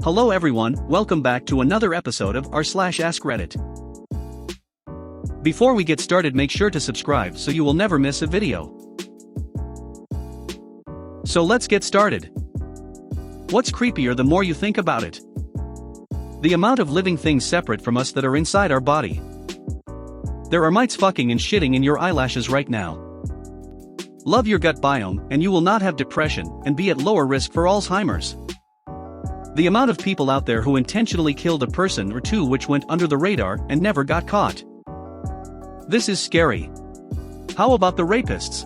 Hello everyone, welcome back to another episode of r/AskReddit. Before we get started, make sure to subscribe so you will never miss a video. So let's get started. What's creepier the more you think about it? The amount of living things separate from us that are inside our body. There are mites fucking and shitting in your eyelashes right now. Love your gut biome, and you will not have depression and be at lower risk for Alzheimer's. The amount of people out there who intentionally killed a person or two which went under the radar and never got caught. This is scary. How about the rapists?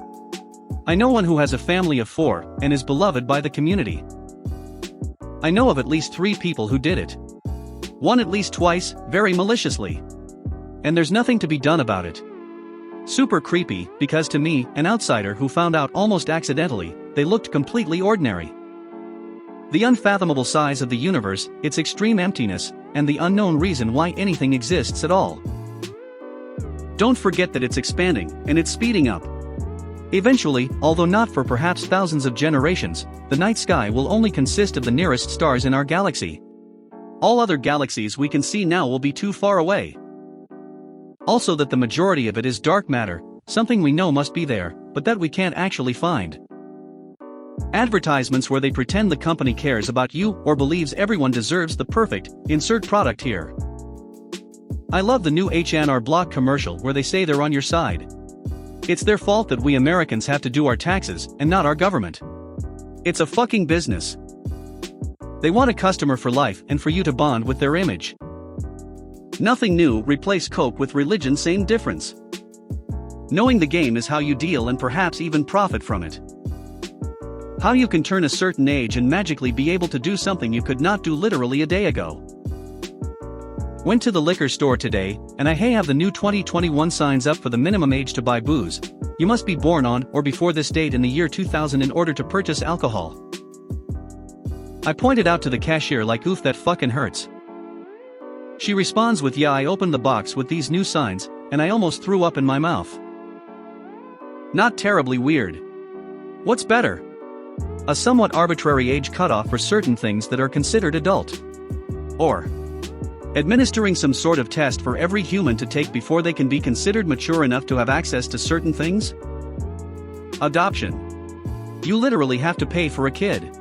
I know one who has a family of 4 and is beloved by the community. I know of at least 3 people who did it. One at least twice, very maliciously. And there's nothing to be done about it. Super creepy, because to me, an outsider who found out almost accidentally, they looked completely ordinary. The unfathomable size of the universe, its extreme emptiness, and the unknown reason why anything exists at all. Don't forget that it's expanding, and it's speeding up. Eventually, although not for perhaps thousands of generations, the night sky will only consist of the nearest stars in our galaxy. All other galaxies we can see now will be too far away. Also that the majority of it is dark matter, something we know must be there, but that we can't actually find. Advertisements where they pretend the company cares about you or believes everyone deserves the perfect, insert product here. I love the new H&R Block commercial where they say they're on your side. It's their fault that we Americans have to do our taxes and not our government. It's a fucking business. They want a customer for life and for you to bond with their image. Nothing new, replace cope with religion, same difference. Knowing the game is how you deal and perhaps even profit from it. How you can turn a certain age and magically be able to do something you could not do literally a day ago. Went to the liquor store today, and I have the new 2021 signs up for the minimum age to buy booze. You must be born on or before this date in the year 2000 in order to purchase alcohol. I pointed out to the cashier like, oof, that fucking hurts. She responds with, yeah, I opened the box with these new signs, and I almost threw up in my mouth. Not terribly weird. What's better? A somewhat arbitrary age cutoff for certain things that are considered adult. Or administering some sort of test for every human to take before they can be considered mature enough to have access to certain things? Adoption. You literally have to pay for a kid.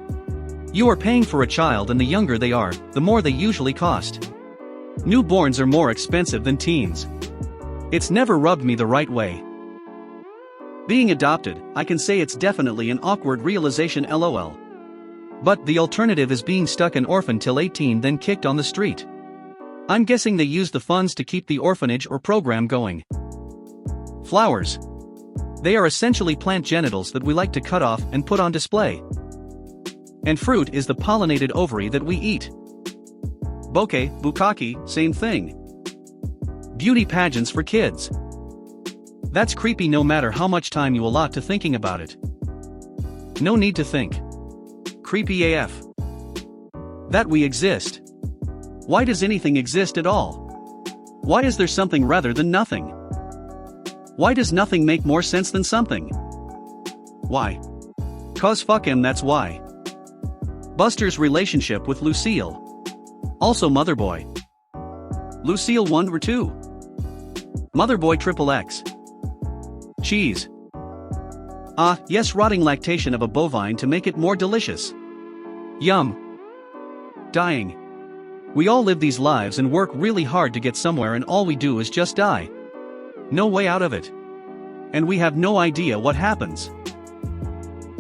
You are paying for a child, and the younger they are, the more they usually cost. Newborns are more expensive than teens. It's never rubbed me the right way. Being adopted, I can say it's definitely an awkward realization, lol. But the alternative is being stuck an orphan till 18 then kicked on the street. I'm guessing they use the funds to keep the orphanage or program going. Flowers. They are essentially plant genitals that we like to cut off and put on display. And fruit is the pollinated ovary that we eat. Bouquet, bukkake, same thing. Beauty pageants for kids. That's creepy no matter how much time you allot to thinking about it. No need to think. Creepy AF. That we exist. Why does anything exist at all? Why is there something rather than nothing? Why does nothing make more sense than something? Why? 'Cause fuck him, that's why. Buster's relationship with Lucille. Also Motherboy. Lucille 1 or 2. Motherboy XXX. Cheese. Yes, rotting lactation of a bovine to make it more delicious. Yum. Dying. We all live these lives and work really hard to get somewhere, and all we do is just die. No way out of it. And we have no idea what happens.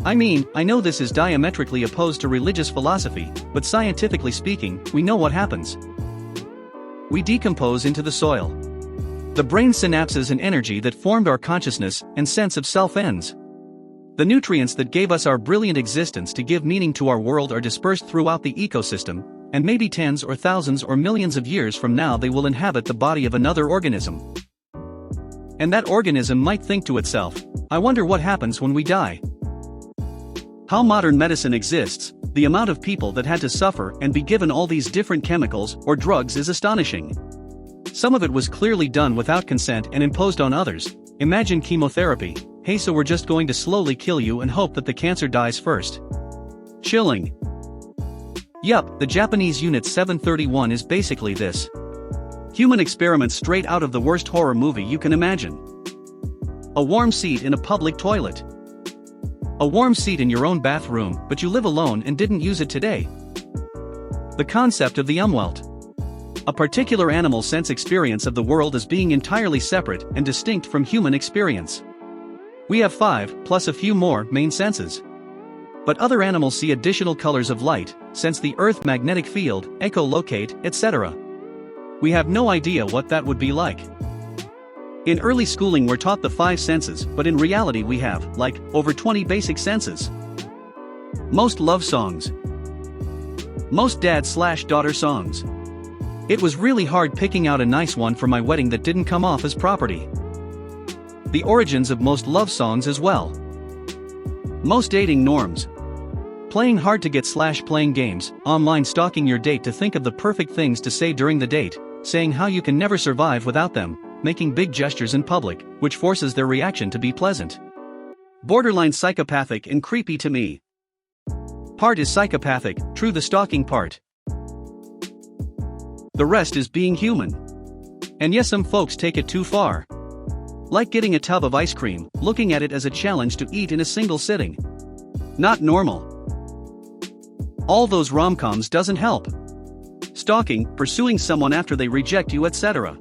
I mean, I know this is diametrically opposed to religious philosophy, but scientifically speaking, we know what happens. We decompose into the soil. The brain synapses and energy that formed our consciousness and sense of self ends. The nutrients that gave us our brilliant existence to give meaning to our world are dispersed throughout the ecosystem, and maybe tens or thousands or millions of years from now they will inhabit the body of another organism. And that organism might think to itself, I wonder what happens when we die. How modern medicine exists, the amount of people that had to suffer and be given all these different chemicals or drugs is astonishing. Some of it was clearly done without consent and imposed on others. Imagine chemotherapy. Hey, so we're just going to slowly kill you and hope that the cancer dies first. Chilling. Yup, the Japanese Unit 731 is basically this. Human experiments straight out of the worst horror movie you can imagine. A warm seat in a public toilet. A warm seat in your own bathroom, but you live alone and didn't use it today. The concept of the umwelt. A particular animal sense experience of the world as being entirely separate and distinct from human experience. We have 5, plus a few more, main senses. But other animals see additional colors of light, sense the Earth magnetic field, echolocate, etc. We have no idea what that would be like. In early schooling we're taught the 5 senses, but in reality we have, like, over 20 basic senses. Most love songs. Most dad/daughter songs. It was really hard picking out a nice one for my wedding that didn't come off as property. The origins of most love songs as well. Most dating norms. Playing hard to get/playing games, online stalking your date to think of the perfect things to say during the date, saying how you can never survive without them, making big gestures in public, which forces their reaction to be pleasant. Borderline psychopathic and creepy to me. Part is psychopathic, true, the stalking part. The rest is being human. And yes, some folks take it too far. Like getting a tub of ice cream, looking at it as a challenge to eat in a single sitting. Not normal. All those rom-coms doesn't help. Stalking, pursuing someone after they reject you, etc.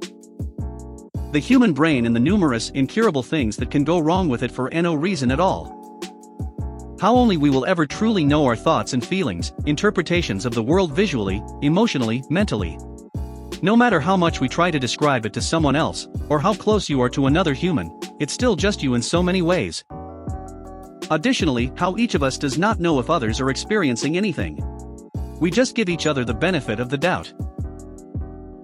The human brain and the numerous, incurable things that can go wrong with it for no reason at all. How only we will ever truly know our thoughts and feelings, interpretations of the world visually, emotionally, mentally. No matter how much we try to describe it to someone else, or how close you are to another human, it's still just you in so many ways. Additionally, how each of us does not know if others are experiencing anything. We just give each other the benefit of the doubt.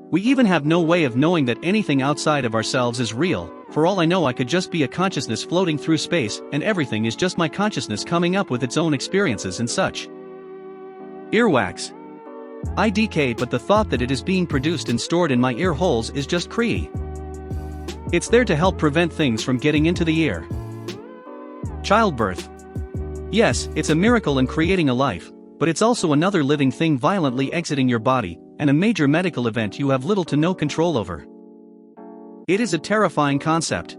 We even have no way of knowing that anything outside of ourselves is real. For all I know, I could just be a consciousness floating through space, and everything is just my consciousness coming up with its own experiences and such. Earwax. IDK, but the thought that it is being produced and stored in my ear holes is just creepy. It's there to help prevent things from getting into the ear. Childbirth. Yes, it's a miracle in creating a life, but it's also another living thing violently exiting your body, and a major medical event you have little to no control over. It is a terrifying concept.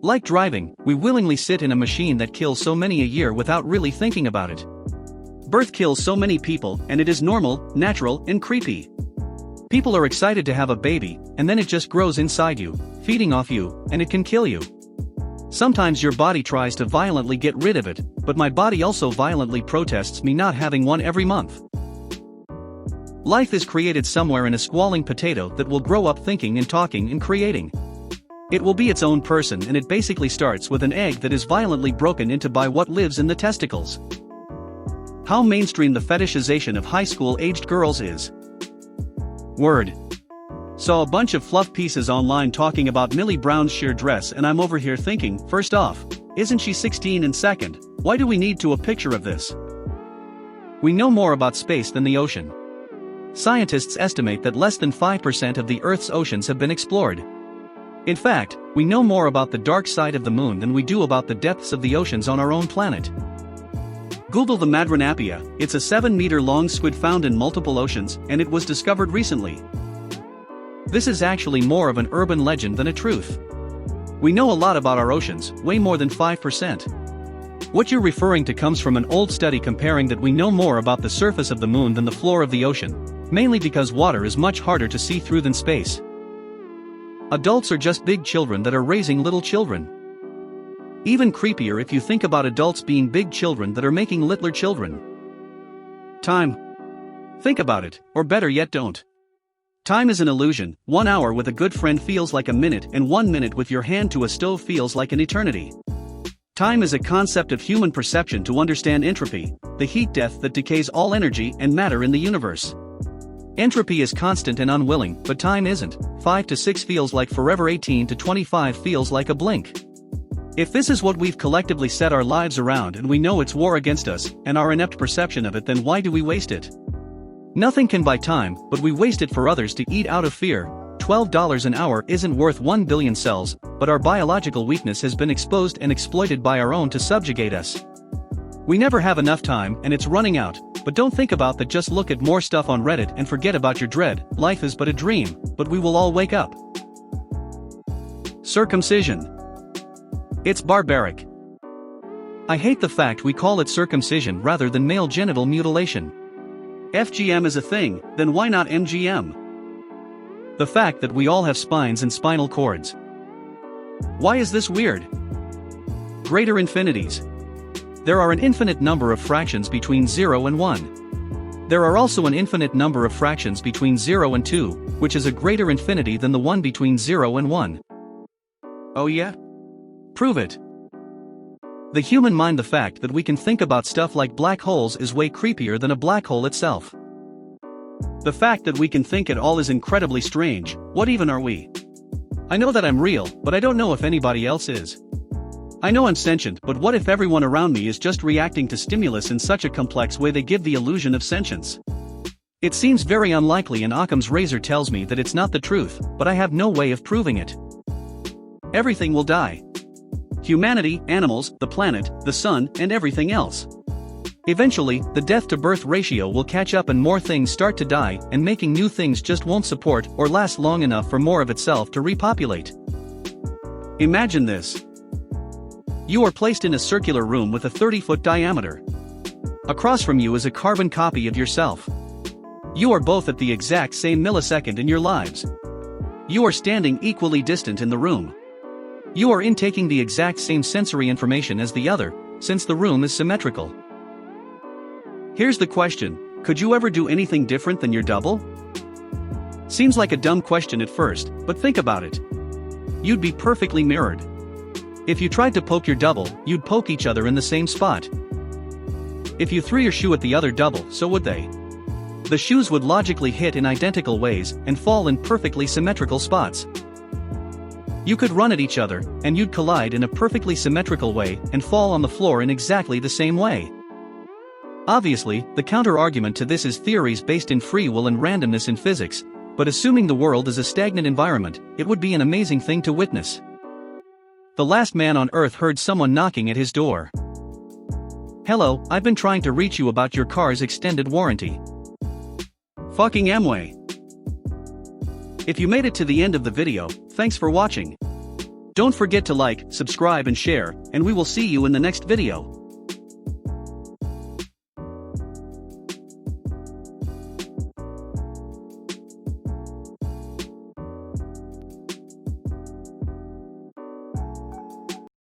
Like driving, we willingly sit in a machine that kills so many a year without really thinking about it. Birth kills so many people, and it is normal, natural, and creepy. People are excited to have a baby, and then it just grows inside you, feeding off you, and it can kill you. Sometimes your body tries to violently get rid of it, but my body also violently protests me not having one every month. Life is created somewhere in a squalling potato that will grow up thinking and talking and creating. It will be its own person, and it basically starts with an egg that is violently broken into by what lives in the testicles. How mainstream the fetishization of high school-aged girls is. Word. Saw a bunch of fluff pieces online talking about Millie Brown's sheer dress, and I'm over here thinking, first off, isn't she 16, and second, why do we need a picture of this? We know more about space than the ocean. Scientists estimate that less than 5% of the Earth's oceans have been explored. In fact, we know more about the dark side of the moon than we do about the depths of the oceans on our own planet. Google the Madronapia. It's a 7-meter-long squid found in multiple oceans, and it was discovered recently. This is actually more of an urban legend than a truth. We know a lot about our oceans, way more than 5%. What you're referring to comes from an old study comparing that we know more about the surface of the moon than the floor of the ocean, mainly because water is much harder to see through than space. Adults are just big children that are raising little children. Even creepier if you think about adults being big children that are making littler children. Time. Think about it, or better yet, don't. Time is an illusion. 1 hour with a good friend feels like a minute, and 1 minute with your hand to a stove feels like an eternity. Time is a concept of human perception to understand entropy, the heat death that decays all energy and matter in the universe. Entropy is constant and unwilling, but time isn't. 5 to 6 feels like forever, 18 to 25 feels like a blink. If this is what we've collectively set our lives around, and we know it's war against us, and our inept perception of it, then why do we waste it? Nothing can buy time, but we waste it for others to eat out of fear. $12 an hour isn't worth 1 billion cells, but our biological weakness has been exposed and exploited by our own to subjugate us. We never have enough time and it's running out, but don't think about that, just look at more stuff on Reddit and forget about your dread. Life is but a dream, but we will all wake up. Circumcision. It's barbaric. I hate the fact we call it circumcision rather than male genital mutilation. FGM is a thing, then why not MGM? The fact that we all have spines and spinal cords. Why is this weird? Greater infinities. There are an infinite number of fractions between 0 and 1. There are also an infinite number of fractions between 0 and 2, which is a greater infinity than the one between 0 and 1. Oh yeah? Prove it. The human mind, the fact that we can think about stuff like black holes is way creepier than a black hole itself. The fact that we can think at all is incredibly strange. What even are we? I know that I'm real, but I don't know if anybody else is. I know I'm sentient, but what if everyone around me is just reacting to stimulus in such a complex way they give the illusion of sentience? It seems very unlikely, and Occam's razor tells me that it's not the truth, but I have no way of proving it. Everything will die. Humanity, animals, the planet, the sun, and everything else. Eventually, the death-to-birth ratio will catch up and more things start to die, and making new things just won't support or last long enough for more of itself to repopulate. Imagine this. You are placed in a circular room with a 30-foot diameter. Across from you is a carbon copy of yourself. You are both at the exact same millisecond in your lives. You are standing equally distant in the room. You are intaking the exact same sensory information as the other, since the room is symmetrical. Here's the question: could you ever do anything different than your double? Seems like a dumb question at first, but think about it. You'd be perfectly mirrored. If you tried to poke your double, you'd poke each other in the same spot. If you threw your shoe at the other double, so would they. The shoes would logically hit in identical ways and fall in perfectly symmetrical spots. You could run at each other, and you'd collide in a perfectly symmetrical way and fall on the floor in exactly the same way. Obviously, the counter-argument to this is theories based in free will and randomness in physics, but assuming the world is a stagnant environment, it would be an amazing thing to witness. The last man on Earth heard someone knocking at his door. "Hello, I've been trying to reach you about your car's extended warranty." Fucking Amway. If you made it to the end of the video, thanks for watching. Don't forget to like, subscribe and share, and we will see you in the next video.